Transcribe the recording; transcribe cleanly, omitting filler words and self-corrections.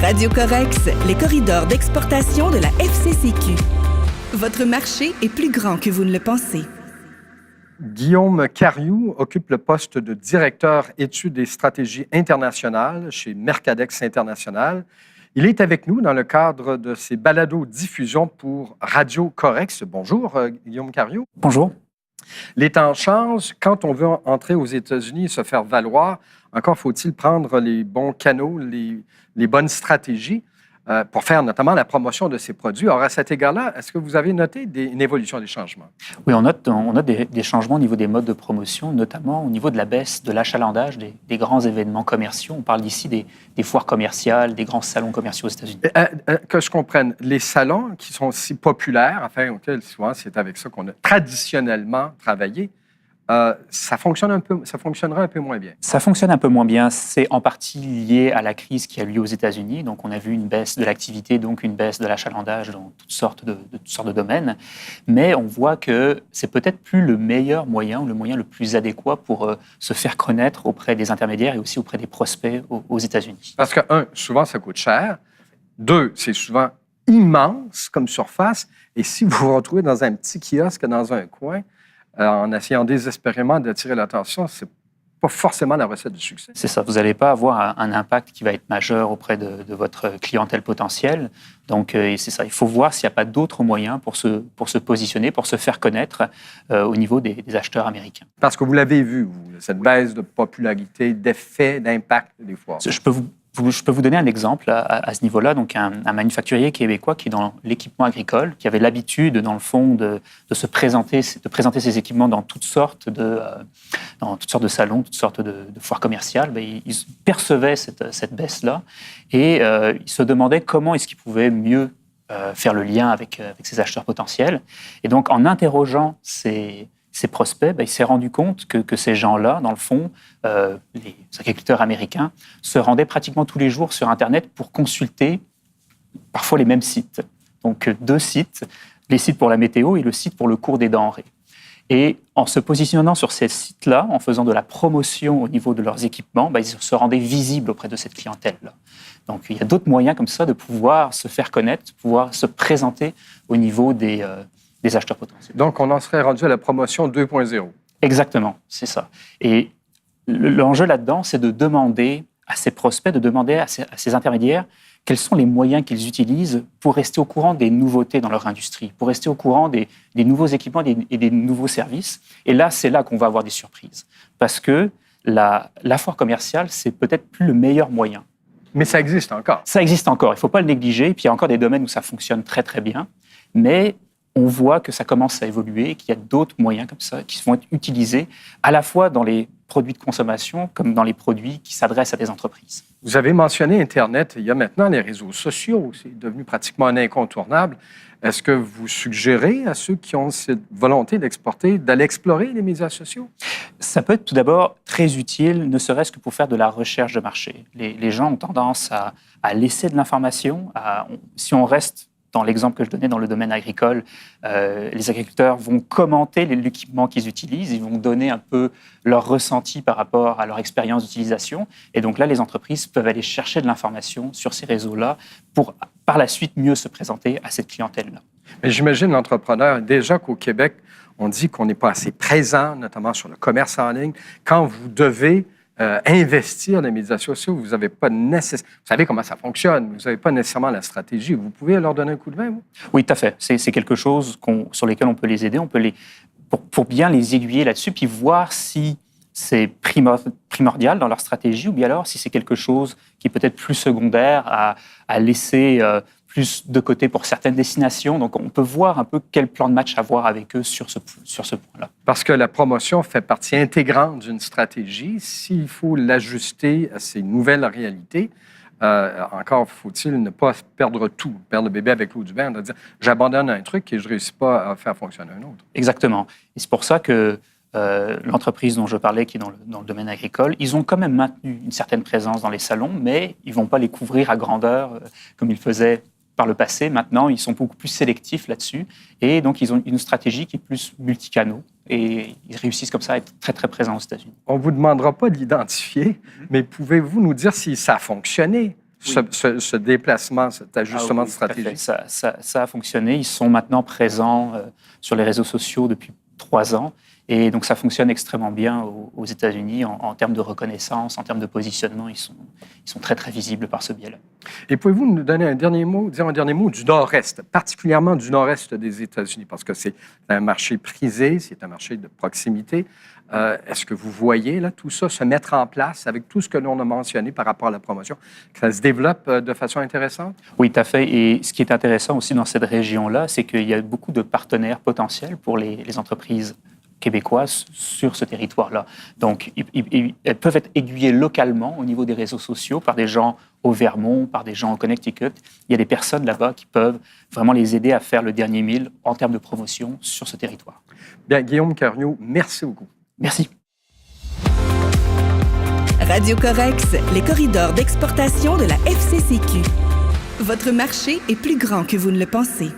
Radio Corex, les corridors d'exportation de la FCCQ. Votre marché est plus grand que vous ne le pensez. Guillaume Cariou occupe le poste de directeur études et stratégies internationales chez Mercadex International. Il est avec nous dans le cadre de ces balados-diffusions pour Radio Corex. Bonjour, Guillaume Cariou. Bonjour. Les temps changent. Quand on veut entrer aux États-Unis et se faire valoir, encore faut-il prendre les bons canaux, les bonnes stratégies pour faire notamment la promotion de ces produits. Alors, à cet égard-là, est-ce que vous avez noté une évolution des changements? Oui, on note des changements au niveau des modes de promotion, notamment au niveau de la baisse de l'achalandage des grands événements commerciaux. On parle ici des foires commerciales, des grands salons commerciaux aux États-Unis. Que je comprenne, les salons qui sont si populaires, enfin, souvent, c'est avec ça qu'on a traditionnellement travaillé, ça fonctionnerait un peu moins bien. Ça fonctionne un peu moins bien. C'est en partie lié à la crise qui a lieu aux États-Unis. Donc, on a vu une baisse de l'activité, donc une baisse de l'achalandage dans toutes sortes de domaines. Mais on voit que c'est peut-être plus le meilleur moyen ou le moyen le plus adéquat pour se faire connaître auprès des intermédiaires et aussi auprès des prospects aux États-Unis. Parce que, souvent, ça coûte cher. 2, c'est souvent immense comme surface. Et si vous vous retrouvez dans un petit kiosque dans un coin, en essayant désespérément d'attirer l'attention, c'est pas forcément la recette du succès. C'est ça. Vous n'allez pas avoir un impact qui va être majeur auprès de votre clientèle potentielle. Donc, c'est ça. Il faut voir s'il n'y a pas d'autres moyens pour se positionner, pour se faire connaître au niveau des acheteurs américains. Parce que vous l'avez vu, vous, cette baisse de popularité, d'effet, d'impact des fois. Je peux vous donner un exemple à ce niveau-là. Donc, un manufacturier québécois qui est dans l'équipement agricole, qui avait l'habitude, dans le fond, de présenter ses équipements dans toutes sortes de salons, toutes sortes de foires commerciales. Il percevait cette baisse-là et il se demandait comment est-ce qu'il pouvait mieux faire le lien avec ses acheteurs potentiels. Et donc, en interrogeant ses prospects, il s'est rendu compte que ces gens-là, dans le fond, les agriculteurs américains, se rendaient pratiquement tous les jours sur Internet pour consulter parfois les mêmes sites. Donc 2 sites, les sites pour la météo et le site pour le cours des denrées. Et en se positionnant sur ces sites-là, en faisant de la promotion au niveau de leurs équipements, ils se rendaient visibles auprès de cette clientèle-là. Donc il y a d'autres moyens comme ça de pouvoir se faire connaître, de pouvoir se présenter au niveau des acheteurs potentiels. Donc, on en serait rendu à la promotion 2.0. Exactement, c'est ça. Et l'enjeu là-dedans, c'est de demander à ces prospects, de demander à ces intermédiaires quels sont les moyens qu'ils utilisent pour rester au courant des nouveautés dans leur industrie, pour rester au courant des nouveaux équipements et des nouveaux services. Et là, c'est là qu'on va avoir des surprises. Parce que la foire commerciale, c'est peut-être plus le meilleur moyen. Mais ça existe encore. Ça existe encore, il ne faut pas le négliger. Et puis, il y a encore des domaines où ça fonctionne très, très bien. Mais on voit que ça commence à évoluer et qu'il y a d'autres moyens comme ça qui vont être utilisés à la fois dans les produits de consommation comme dans les produits qui s'adressent à des entreprises. Vous avez mentionné Internet. Il y a maintenant les réseaux sociaux. C'est devenu pratiquement un incontournable. Est-ce que vous suggérez à ceux qui ont cette volonté d'exporter d'aller explorer les médias sociaux? Ça peut être tout d'abord très utile, ne serait-ce que pour faire de la recherche de marché. Les gens ont tendance à laisser de l'information. Si on reste dans l'exemple que je donnais dans le domaine agricole, les agriculteurs vont commenter l'équipement qu'ils utilisent, ils vont donner un peu leur ressenti par rapport à leur expérience d'utilisation. Et donc là, les entreprises peuvent aller chercher de l'information sur ces réseaux-là pour, par la suite, mieux se présenter à cette clientèle-là. Mais j'imagine l'entrepreneur, déjà qu'au Québec, on dit qu'on n'est pas assez présent, notamment sur le commerce en ligne. Quand vous devez investir dans les médias sociaux, vous n'avez pas nécessairement... Vous savez comment ça fonctionne, vous n'avez pas nécessairement la stratégie. Vous pouvez leur donner un coup de main, vous? Oui, tout à fait. C'est quelque chose sur lesquels on peut les aider, on peut pour bien les aiguiller là-dessus, puis voir si c'est primordial dans leur stratégie ou bien alors si c'est quelque chose qui est peut-être plus secondaire à laisser plus de côté pour certaines destinations. Donc, on peut voir un peu quel plan de match avoir avec eux sur ce point-là. Parce que la promotion fait partie intégrante d'une stratégie. S'il faut l'ajuster à ces nouvelles réalités, encore faut-il ne pas perdre tout, perdre le bébé avec l'eau du bain, de dire j'abandonne un truc et je ne réussis pas à faire fonctionner un autre. Exactement. Et c'est pour ça que l'entreprise dont je parlais, qui est dans le domaine agricole, ils ont quand même maintenu une certaine présence dans les salons, mais ils ne vont pas les couvrir à grandeur comme ils faisaient par le passé. Maintenant, ils sont beaucoup plus sélectifs là-dessus. Et donc, ils ont une stratégie qui est plus multicanaux. Et ils réussissent comme ça à être très, très présents aux États-Unis. On ne vous demandera pas de l'identifier, mais pouvez-vous nous dire si ça a fonctionné, ce déplacement, cet ajustement oui, de stratégie? Ça a fonctionné. Ils sont maintenant présents sur les réseaux sociaux depuis 3 ans. Et donc, ça fonctionne extrêmement bien aux États-Unis en termes de reconnaissance, en termes de positionnement. Ils sont très, très visibles par ce biais-là. Et pouvez-vous nous donner un dernier mot du Nord-Est, particulièrement du Nord-Est des États-Unis, parce que c'est un marché prisé, c'est un marché de proximité. Est-ce que vous voyez là, tout ça se mettre en place avec tout ce que l'on a mentionné par rapport à la promotion, que ça se développe de façon intéressante? Oui, tout à fait. Et ce qui est intéressant aussi dans cette région-là, c'est qu'il y a beaucoup de partenaires potentiels pour les entreprises québécoises sur ce territoire-là. Donc, elles peuvent être aiguillées localement au niveau des réseaux sociaux par des gens au Vermont, par des gens au Connecticut. Il y a des personnes là-bas qui peuvent vraiment les aider à faire le dernier mille en termes de promotion sur ce territoire. Bien, Guillaume Cariou, merci beaucoup. Merci. Radio Corex, les corridors d'exportation de la FCCQ. Votre marché est plus grand que vous ne le pensez.